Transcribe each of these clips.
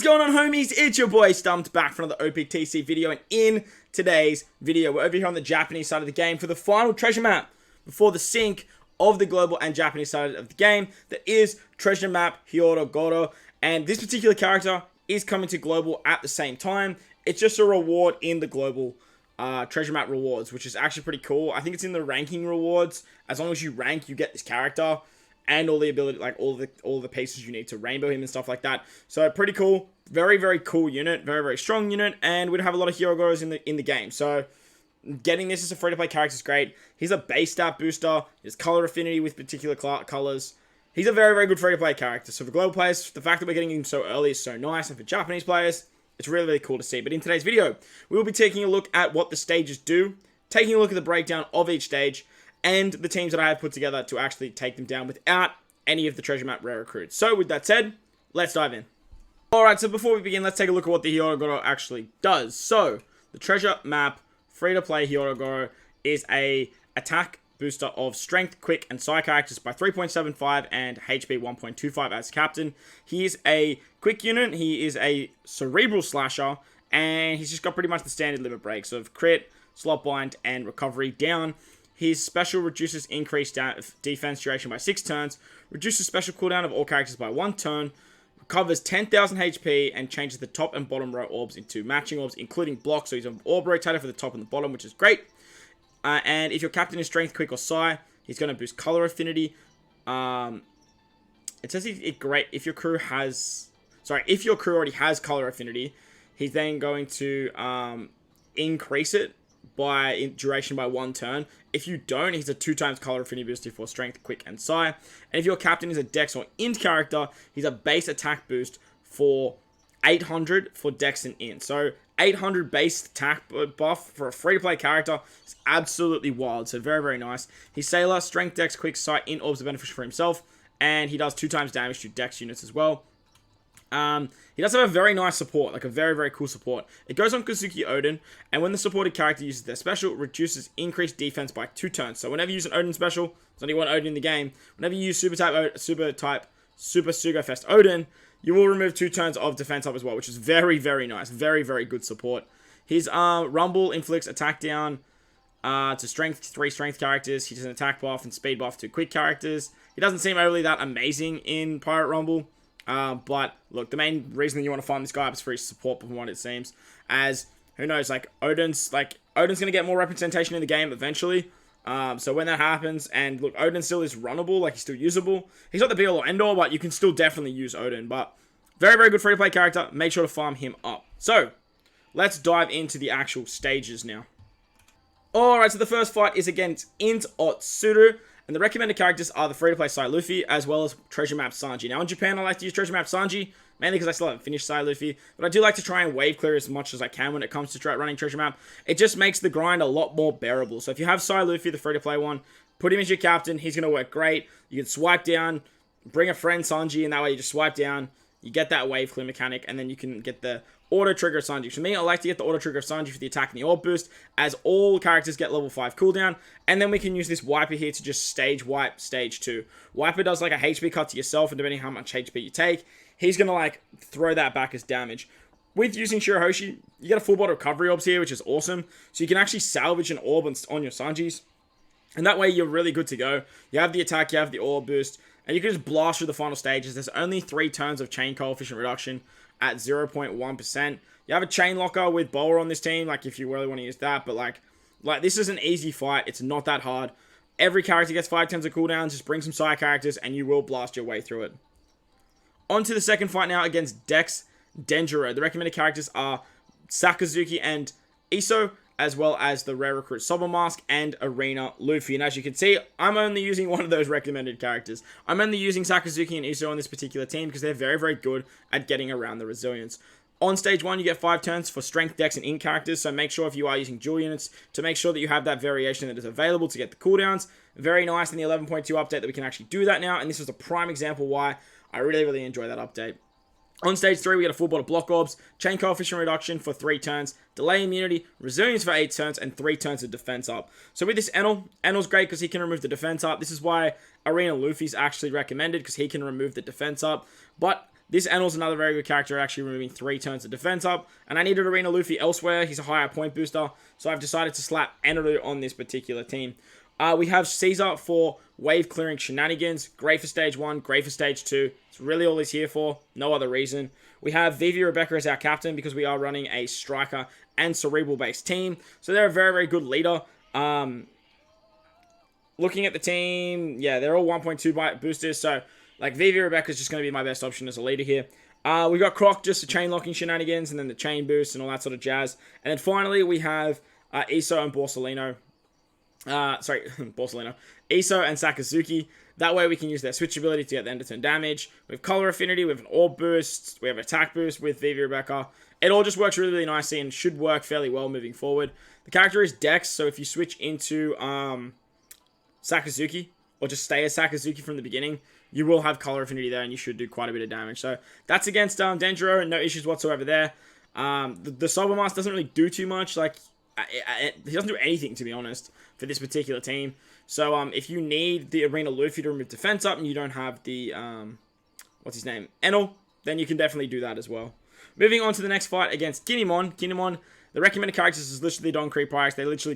going on, homies? It's your boy Stumped back for another OPTC video, and in today's video, we're over here on the Japanese side of the game for the final treasure map before the sync of the global and Japanese side of the game. That is treasure map Hyogoro, and this particular character is coming to global at the same time. It's just a reward in the global treasure map rewards, which is actually pretty cool. I think it's in the ranking rewards. As long as you rank, you get this character and all the ability, like all the pieces you need to rainbow him and stuff like that. So pretty cool, very cool unit, very strong unit, and we have a lot of Hyogoros in the game. So getting this as a free to play character is great. He's a base stat booster. He has color affinity with particular colors. He's a very good free to play character. So for global players, the fact that we're getting him so early is so nice, and for Japanese players, it's really cool to see. But in today's video, we will be taking a look at what the stages do, taking a look at the breakdown of each stage, and the teams that I have put together to actually take them down without any of the treasure map rare recruits. So with that said, let's dive in. Alright, so before we begin, let's take a look at what the Hyogoro actually does. So, the treasure map free-to-play Hyogoro is a attack booster of strength, quick, and psi characters by 3.75 and HP 1.25 as captain. He is a quick unit, he is a cerebral slasher, and he's just got pretty much the standard limit breaks of crit, slot bind, and recovery down. His special reduces increased defense duration by 6 turns, reduces special cooldown of all characters by 1 turn, recovers 10,000 HP, and changes the top and bottom row orbs into matching orbs, including blocks. So he's an orb rotator for the top and the bottom, which is great. And if your captain is strength, quick, or psi, he's going to boost color affinity. It says if your crew already has color affinity, he's then going to increase it by duration by 1 turn. If you don't, he's a 2 times color affinity booster for strength, quick, and psi. And if your captain is a dex or int character, he's a base attack boost for 800 for dex and int. So 800 base attack buff for a free-to-play character is absolutely wild. So very nice. He's Sailor, strength, dex, quick, psi, int orbs are beneficial for himself, and he does 2 times damage to dex units as well. He does have a very nice support, like a very cool support. It goes on Kazuki Oden, and when the supported character uses their special, reduces increased defense by 2 turns. So whenever you use an Oden special, there's only one Oden in the game. Whenever you use Super Sugo Fest Oden, you will remove 2 turns of defense up as well, which is very nice. Very good support. His Rumble inflicts attack down to strength, 3 strength characters. He does an attack buff and speed buff to quick characters. He doesn't seem overly that amazing in Pirate Rumble. But look, the main reason that you want to farm this guy up is for his support, from what it seems. As, who knows, Oden's going to get more representation in the game eventually. So when that happens, and look, Oden still is runnable, he's still usable. He's not the be-all or end-all, but you can still definitely use Oden. But very good free-to-play character. Make sure to farm him up. So, let's dive into the actual stages now. Alright, so the first fight is against Otsuru. And the recommended characters are the free-to-play Sai Luffy, as well as Treasure Map Sanji. Now, in Japan, I like to use Treasure Map Sanji, mainly because I still haven't finished Sai Luffy. But I do like to try and wave clear as much as I can when it comes to running Treasure Map. It just makes the grind a lot more bearable. So if you have Sai Luffy, the free-to-play one, put him as your captain. He's going to work great. You can swipe down, bring a friend Sanji, and that way you just swipe down. You get that wave clear mechanic, and then you can get the auto trigger of Sanji. For me, I like to get the auto trigger of Sanji for the attack and the orb boost, as all characters get level 5 cooldown, and then we can use this wiper here to just stage wipe stage 2. Wiper does like a HP cut to yourself, and depending on how much HP you take, he's gonna throw that back as damage. With using Shirahoshi, you get a full bot recovery orbs here, which is awesome, so you can actually salvage an orb on your Sanjis, and that way you're really good to go. You have the attack, you have the orb boost, and you can just blast through the final stages. There's only 3 turns of chain coefficient reduction at 0.1%. You have a chain locker with Bowler on this team, if you really want to use that. But this is an easy fight. It's not that hard. Every character gets 5 turns of cooldowns. Just bring some side characters, and you will blast your way through it. On to the second fight now against Denjiro. The recommended characters are Sakazuki and Iso, as well as the rare recruit Sober Mask and Arena Luffy. And as you can see, I'm only using one of those recommended characters. I'm only using Sakazuki and Iso on this particular team because they're very good at getting around the resilience. On stage 1, you get 5 turns for strength, dex, and int characters, so make sure if you are using dual units to make sure that you have that variation that is available to get the cooldowns. Very nice in the 11.2 update that we can actually do that now, and this is a prime example why I really enjoy that update. On stage 3, we get a full bot of block orbs, chain coefficient reduction for 3 turns, delay immunity, resilience for 8 turns, and 3 turns of defense up. So with this Enel's great because he can remove the defense up. This is why Arena Luffy's actually recommended, because he can remove the defense up. But This Enel's another very good character, actually removing 3 turns of defense up. And I needed Arena Luffy elsewhere. He's a higher point booster. So I've decided to slap Antoto on this particular team. We have Caesar for wave clearing shenanigans. Great for stage 1, great for stage 2. It's really all he's here for. No other reason. We have Vivi Rebecca as our captain because we are running a striker and cerebral based team. So they're a very, very good leader. Looking at the team, yeah, they're all 1.2 boosters. So like Vivi Rebecca is just going to be my best option as a leader here. We got Croc just the chain locking shenanigans and then the chain boost and all that sort of jazz. And then finally we have Iso and Borsalino. Borsalino. Iso and Sakazuki. That way we can use their switch ability to get the end of turn damage. We have color affinity, we have an orb boost, we have attack boost with Vivi Rebecca. It all just works really, really nicely and should work fairly well moving forward. The character is Dex, so if you switch into Sakazuki, or just stay as Sakazuki from the beginning, you will have color affinity there and you should do quite a bit of damage. So that's against Denjiro, no issues whatsoever there. The Cybermask doesn't really do too much, like, he doesn't do anything, to be honest, for this particular team. So, if you need the Arena Luffy to remove defense up and you don't have the, what's his name, Enel, then you can definitely do that as well. Moving on to the next fight against Kinemon. Kinemon, the recommended characters is literally Don Creep Pirates. They literally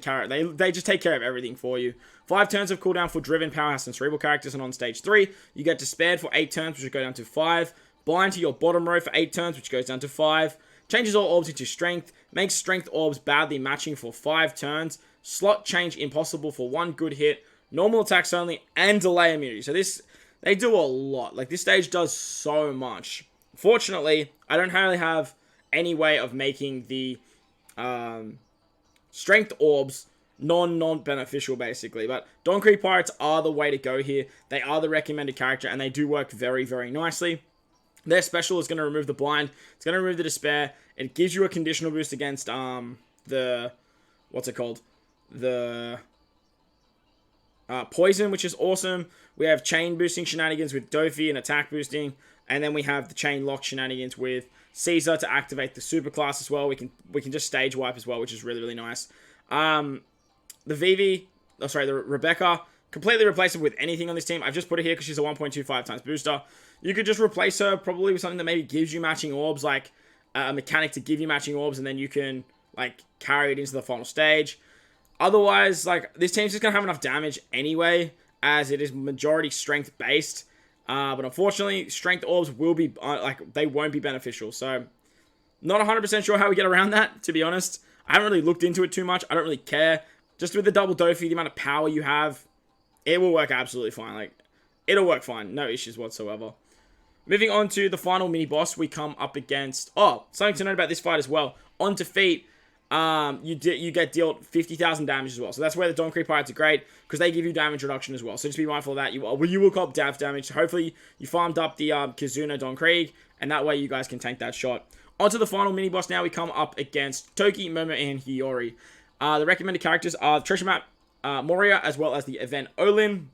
they just take care of everything for you. 5 turns of cooldown for Driven, Powerhouse, and Cerebral characters, and on stage 3, you get Despaired for 8 turns, which will go down to 5. Bind to your bottom row for 8 turns, which goes down to 5. Changes all orbs into strength. Makes strength orbs badly matching for 5 turns. Slot change impossible for 1 good hit. Normal attacks only. And delay immunity. So this, they do a lot. Like, this stage does so much. Fortunately, I don't really have any way of making the strength orbs non-beneficial, basically. But Don Creep Pirates are the way to go here. They are the recommended character, and they do work very, very nicely. Their special is going to remove the blind. It's going to remove the despair. It gives you a conditional boost against the poison, which is awesome. We have chain boosting shenanigans with Dofi and attack boosting, and then we have the chain lock shenanigans with Caesar to activate the super class as well. We can just stage wipe as well, which is really, really nice. The Rebecca, completely replaceable with anything on this team. I've just put her here because she's a 1.25 times booster. You could just replace her probably with something that maybe gives you matching orbs, like a mechanic to give you matching orbs, and then you can like carry it into the final stage. Otherwise, like, this team's just gonna have enough damage anyway, as it is majority strength based. But unfortunately, strength orbs will be they won't be beneficial. So, not 100% sure how we get around that, to be honest. I haven't really looked into it too much. I don't really care. Just with the double Dofi, the amount of power you have, it will work absolutely fine. Like, it'll work fine. No issues whatsoever. Moving on to the final mini-boss, we come up against... Oh, something to note about this fight as well. On defeat, you get dealt 50,000 damage as well. So that's where the Don Creep Pirates are great, because they give you damage reduction as well. So just be mindful of that. You will cop dav damage. So hopefully you farmed up the Kizuna Don Krieg, and that way you guys can tank that shot. On to the final mini-boss now. We come up against Toki, Momo, and Hiyori. The recommended characters are Treasure Map Moria, as well as the event Oden.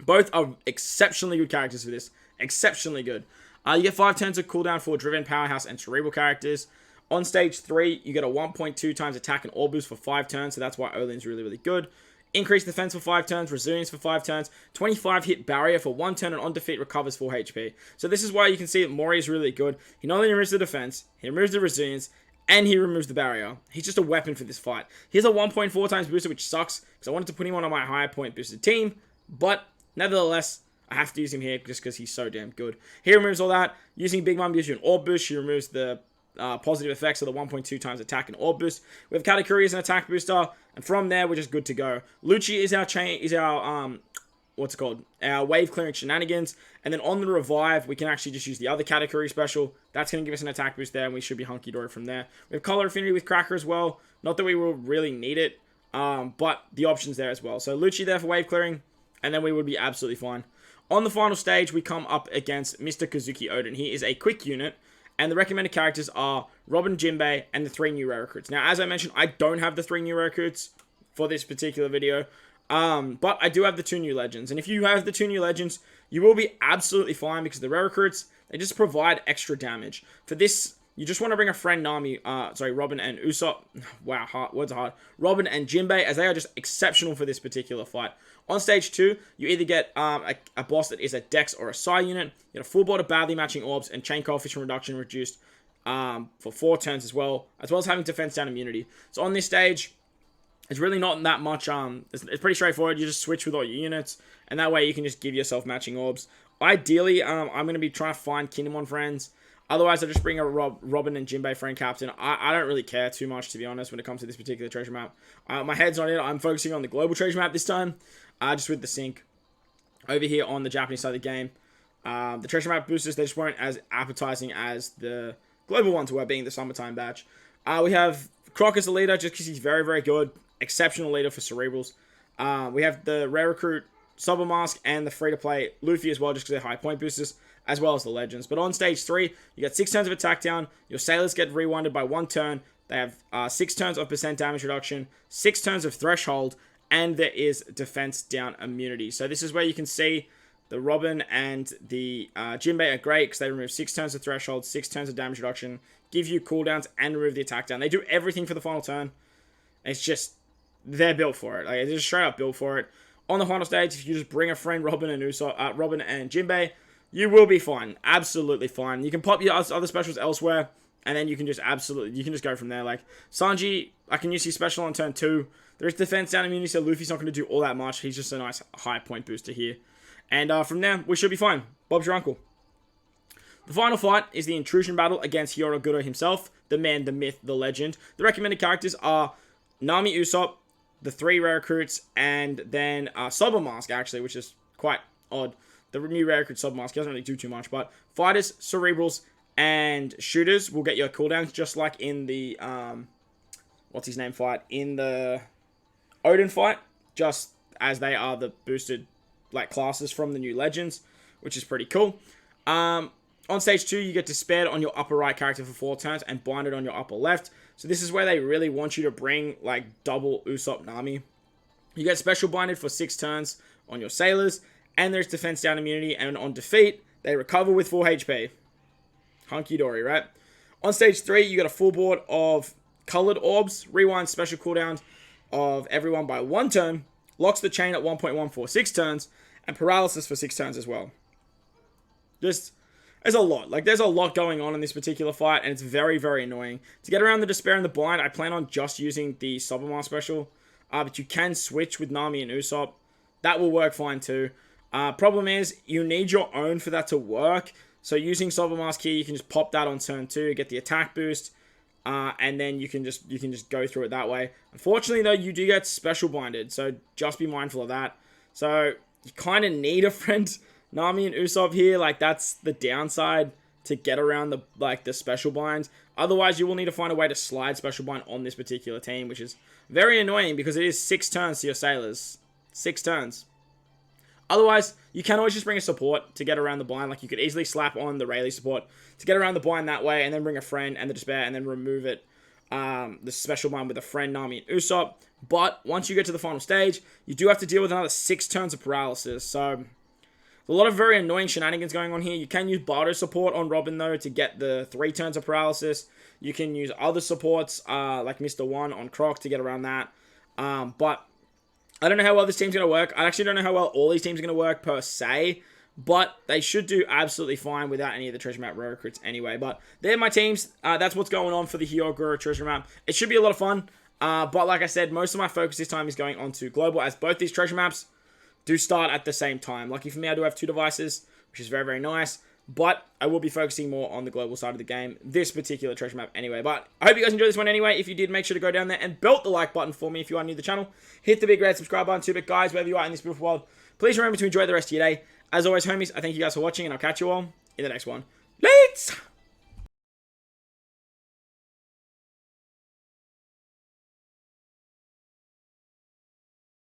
Both are exceptionally good characters for this. Exceptionally good. You get 5 turns of cooldown for Driven, Powerhouse, and Cerebral characters. On stage 3, you get a 1.2 times attack and orb boost for 5 turns, so that's why Oden's really, really good. Increase defense for 5 turns, resilience for 5 turns, 25 hit barrier for 1 turn, and on defeat recovers 4 HP. So this is why you can see that Mori is really good. He not only removes the defense, he removes the resilience, and he removes the barrier. He's just a weapon for this fight. He's a 1.4 times booster, which sucks, because I wanted to put him on my higher point boosted team, but nevertheless, I have to use him here just because he's so damn good. He removes all that. Using Big Mom gives you an orb boost. She removes the positive effects of the 1.2 times attack and orb boost. We have Katakuri as an attack booster, and from there we're just good to go. Lucci is our wave clearing shenanigans, and then on the revive we can actually just use the other Katakuri special. That's going to give us an attack boost there, and we should be hunky dory from there. We have color affinity with Cracker as well. Not that we will really need it, but the options there as well. So Lucci there for wave clearing, and then we would be absolutely fine. On the final stage, we come up against Mr. Kazuki Oden. He is a quick unit, and the recommended characters are Robin Jinbei and the 3 new rare recruits. Now, as I mentioned, I don't have the 3 new rare recruits for this particular video, but I do have the 2 new legends. And if you have the 2 new legends, you will be absolutely fine, because the rare recruits, they just provide extra damage. For this you just want to bring a friend Nami, Robin and Usopp. Wow, words are hard. Robin and Jinbei, as they are just exceptional for this particular fight. On stage 2, you either get a boss that is a Dex or a Psi unit. You get a full board of badly matching orbs and chain coefficient reduction reduced for 4 turns as well as having defense down immunity. So on this stage, it's really not that much. It's pretty straightforward. You just switch with all your units, and that way you can just give yourself matching orbs. Ideally, I'm going to be trying to find Kinemon friends. Otherwise, I just bring a Robin and Jinbei friend captain. I don't really care too much, to be honest, when it comes to this particular treasure map. My head's on it. I'm focusing on the global treasure map this time, just with the sync over here on the Japanese side of the game. The treasure map boosters, they just weren't as appetizing as the global ones were, being the summertime batch. We have Croc as the leader, just because he's very, very good. Exceptional leader for Cerebrals. We have the rare recruit Sub Mask and the free-to-play Luffy as well, just because they're high point boosters, as well as the legends. But on stage 3, you get 6 turns of attack down. Your sailors get rewinded by 1 turn. They have 6 turns of % damage reduction, 6 turns of threshold, and there is defense down immunity. So this is where you can see the Robin and the Jinbei are great because they remove 6 turns of threshold, 6 turns of damage reduction, give you cooldowns, and remove the attack down. They do everything for the final turn. It's just, they're built for it. Like, they're just straight up built for it. On the final stage, if you just bring a friend, Robin and Jinbei, you will be fine. Absolutely fine. You can pop your other specials elsewhere, and then you can just go from there. Like, Sanji, I can use his special on turn 2. There is defense down immunity, so Luffy's not going to do all that much. He's just a nice high point booster here. And from there, we should be fine. Bob's your uncle. The final fight is the intrusion battle against Hyogoro himself, the man, the myth, the legend. The recommended characters are Nami, Usopp, the 3 rare recruits, and then Sub Mask, actually, which is quite odd. The new rare recruit Sub Mask, he doesn't really do too much, but fighters, Cerebrals, and shooters will get your cooldowns, just like in the, what's his name fight? In the Oden fight, just as they are the boosted, like, classes from the new legends, which is pretty cool. On stage 2, you get Despaired on your upper right character for 4 turns and Binded on your upper left. So this is where they really want you to bring, like, double Usopp Nami. You get Special Binded for 6 turns on your sailors, and there's defense down immunity, and on defeat, they recover with 4 HP. Hunky dory, right? On stage 3, you get a full board of colored orbs, rewind special cooldown of everyone by 1 turn, locks the chain at 1.1 for 6 turns, and paralysis for 6 turns as well. There's a lot. Like, there's a lot going on in this particular fight, and it's very, very annoying. To get around the Despair and the Bind, I plan on just using the Subamar special, but you can switch with Nami and Usopp. That will work fine too. Problem is, you need your own for that to work. So using Subamask here, you can just pop that on turn 2, get the attack boost, and then you can just go through it that way. Unfortunately, though, you do get special binded, so just be mindful of that. So you kind of need a friend Nami and Usopp here. Like, that's the downside to get around the special binds. Otherwise, you will need to find a way to slide special bind on this particular team, which is very annoying because it is 6 turns to your sailors. 6 turns. Otherwise, you can always just bring a support to get around the bind. Like, you could easily slap on the Rayleigh support to get around the bind that way, and then bring a friend and the Despair, and then remove it, the special bind with a friend, Nami, and Usopp. But once you get to the final stage, you do have to deal with another 6 turns of paralysis. So a lot of very annoying shenanigans going on here. You can use Bardo support on Robin, though, to get the 3 turns of paralysis. You can use other supports, like Mr. 1 on Croc to get around that. But I don't know how well this team's going to work. I actually don't know how well all these teams are going to work, per se. But they should do absolutely fine without any of the treasure map rare recruits anyway. But they're my teams. That's what's going on for the Hyogoro treasure map. It should be a lot of fun. But like I said, most of my focus this time is going on to global, as both these treasure maps do start at the same time. Lucky for me, I do have 2 devices, which is very, very nice. But I will be focusing more on the global side of the game, this particular treasure map anyway. But I hope you guys enjoyed this one anyway. If you did, make sure to go down there and belt the like button for me if you are new to the channel. Hit the big red subscribe button too. But guys, wherever you are in this beautiful world, please remember to enjoy the rest of your day. As always, homies, I thank you guys for watching, and I'll catch you all in the next one. Let's